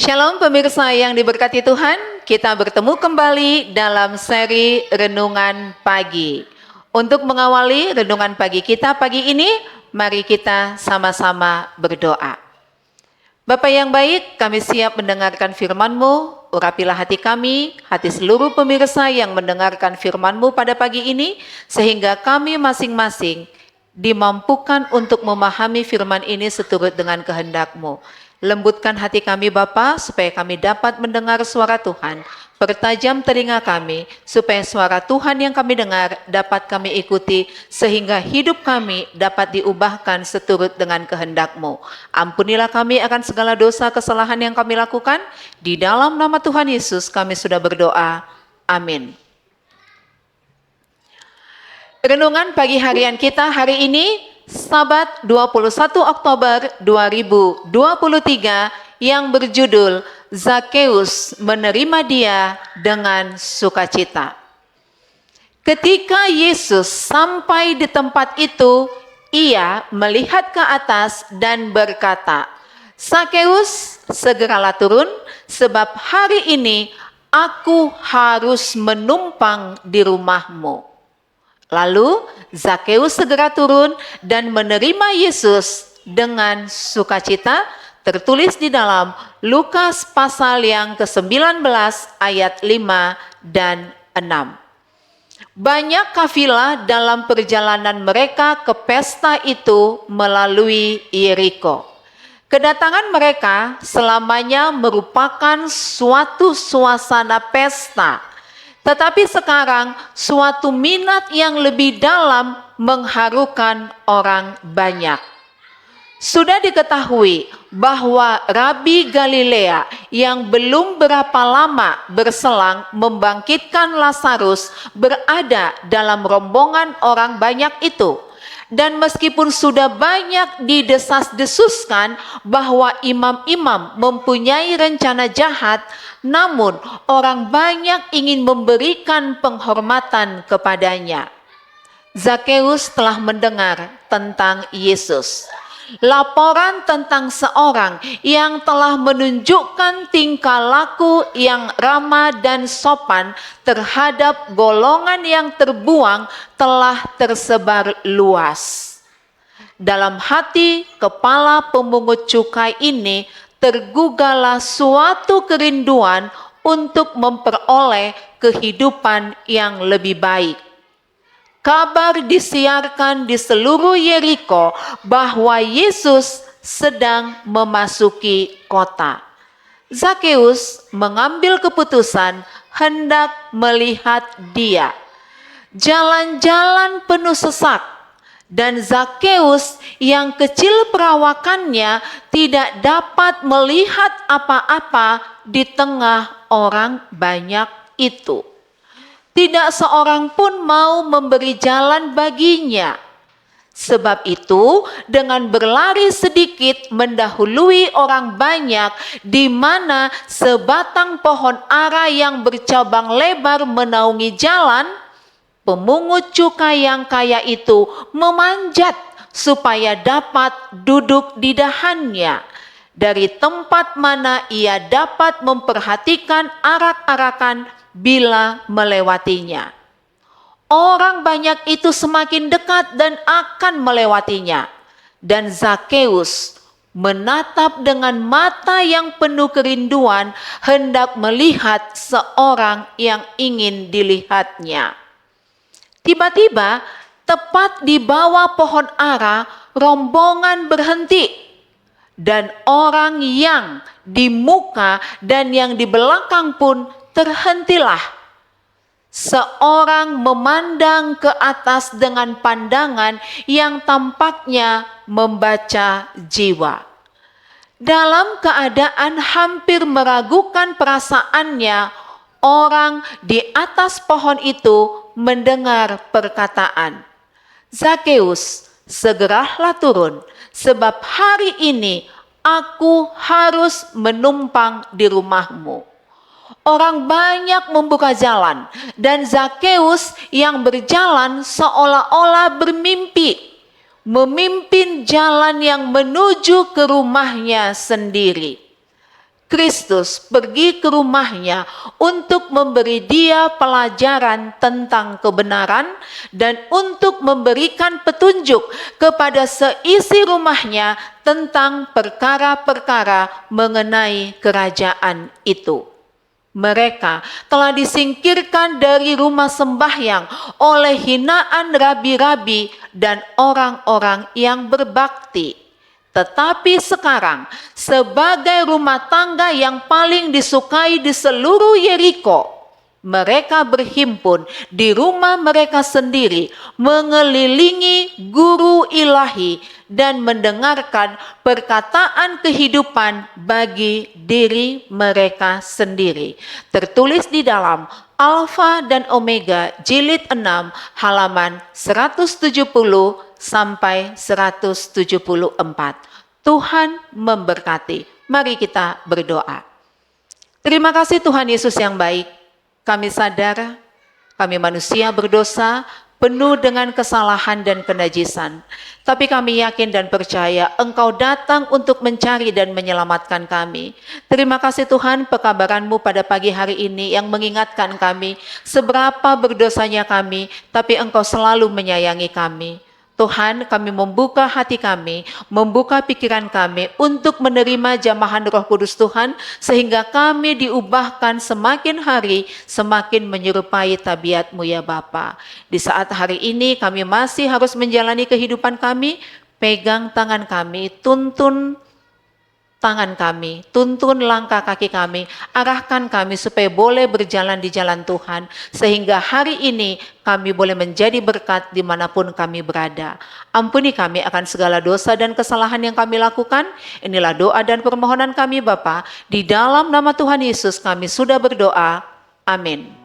Shalom pemirsa yang diberkati Tuhan, kita bertemu kembali dalam seri Renungan Pagi. Untuk mengawali renungan pagi kita pagi ini, mari kita sama-sama berdoa. Bapa yang baik, kami siap mendengarkan firman-Mu, urapilah hati kami, hati seluruh pemirsa yang mendengarkan firman-Mu pada pagi ini, sehingga kami masing-masing dimampukan untuk memahami firman ini seturut dengan kehendak-Mu. Lembutkan hati kami Bapa, supaya kami dapat mendengar suara Tuhan. Pertajam telinga kami, supaya suara Tuhan yang kami dengar dapat kami ikuti, sehingga hidup kami dapat diubahkan seturut dengan kehendak-Mu. Ampunilah kami akan segala dosa kesalahan yang kami lakukan. Di dalam nama Tuhan Yesus kami sudah berdoa. Amin. Renungan pagi harian kita hari ini, Sabat 21 Oktober 2023 yang berjudul Zakeus menerima Dia dengan sukacita. Ketika Yesus sampai di tempat itu, Ia melihat ke atas dan berkata, "Zakeus, segeralah turun, sebab hari ini aku harus menumpang di rumahmu." Lalu Zakeus segera turun dan menerima Yesus dengan sukacita, tertulis di dalam Lukas pasal yang ke-19 ayat 5 dan 6. Banyak kafilah dalam perjalanan mereka ke pesta itu melalui Yeriko. Kedatangan mereka selamanya merupakan suatu suasana pesta. Tetapi sekarang suatu minat yang lebih dalam mengharukan orang banyak. Sudah diketahui bahwa Rabi Galilea yang belum berapa lama berselang membangkitkan Lazarus berada dalam rombongan orang banyak itu. Dan meskipun sudah banyak didesas-desuskan bahwa imam-imam mempunyai rencana jahat, namun orang banyak ingin memberikan penghormatan kepadanya. Zakeus telah mendengar tentang Yesus. Laporan tentang seorang yang telah menunjukkan tingkah laku yang ramah dan sopan terhadap golongan yang terbuang telah tersebar luas. Dalam hati kepala pemungut cukai ini tergugahlah suatu kerinduan untuk memperoleh kehidupan yang lebih baik. Kabar disiarkan di seluruh Yeriko bahwa Yesus sedang memasuki kota. Zakeus mengambil keputusan hendak melihat dia. Jalan-jalan penuh sesak, dan Zakeus yang kecil perawakannya tidak dapat melihat apa-apa di tengah orang banyak itu. Tidak seorang pun mau memberi jalan baginya. Sebab itu, dengan berlari sedikit mendahului orang banyak, di mana sebatang pohon ara yang bercabang lebar menaungi jalan, pemungut cukai yang kaya itu memanjat supaya dapat duduk di dahannya, dari tempat mana ia dapat memperhatikan arak-arakan bila melewatinya. Orang banyak itu semakin dekat dan akan melewatinya, dan Zakeus menatap dengan mata yang penuh kerinduan hendak melihat seorang yang ingin dilihatnya. Tiba-tiba, tepat di bawah pohon ara, rombongan berhenti. Dan orang yang di muka dan yang di belakang pun terhentilah. Seorang memandang ke atas dengan pandangan yang tampaknya membaca jiwa. Dalam keadaan hampir meragukan perasaannya, orang di atas pohon itu mendengar perkataan, "Zakeus, segeralah turun, sebab hari ini aku harus menumpang di rumahmu." Orang banyak membuka jalan, dan Zakeus yang berjalan seolah-olah bermimpi, memimpin jalan yang menuju ke rumahnya sendiri. Kristus pergi ke rumahnya untuk memberi dia pelajaran tentang kebenaran dan untuk memberikan petunjuk kepada seisi rumahnya tentang perkara-perkara mengenai kerajaan itu. Mereka telah disingkirkan dari rumah sembahyang oleh hinaan rabi-rabi dan orang-orang yang berbakti. Tetapi sekarang, sebagai rumah tangga yang paling disukai di seluruh Yeriko, mereka berhimpun di rumah mereka sendiri, mengelilingi guru ilahi dan mendengarkan perkataan kehidupan bagi diri mereka sendiri. Tertulis di dalam Alfa dan Omega jilid 6 halaman 170 sampai 174. Tuhan memberkati. Mari kita berdoa. Terima kasih Tuhan Yesus yang baik. Kami sadar, kami manusia berdosa, penuh dengan kesalahan dan kenajisan. Tapi kami yakin dan percaya Engkau datang untuk mencari dan menyelamatkan kami. Terima kasih Tuhan, pekabaran-Mu pada pagi hari ini yang mengingatkan kami seberapa berdosanya kami, tapi Engkau selalu menyayangi kami. Tuhan, kami membuka hati kami, membuka pikiran kami untuk menerima jamahan Roh Kudus Tuhan, sehingga kami diubahkan semakin hari, semakin menyerupai tabiat-Mu ya Bapa. Di saat hari ini kami masih harus menjalani kehidupan kami, pegang tangan kami, tuntun tangan kami, tuntun langkah kaki kami, arahkan kami supaya boleh berjalan di jalan Tuhan, sehingga hari ini kami boleh menjadi berkat dimanapun kami berada. Ampuni kami akan segala dosa dan kesalahan yang kami lakukan. Inilah doa dan permohonan kami Bapa, di dalam nama Tuhan Yesus kami sudah berdoa. Amin.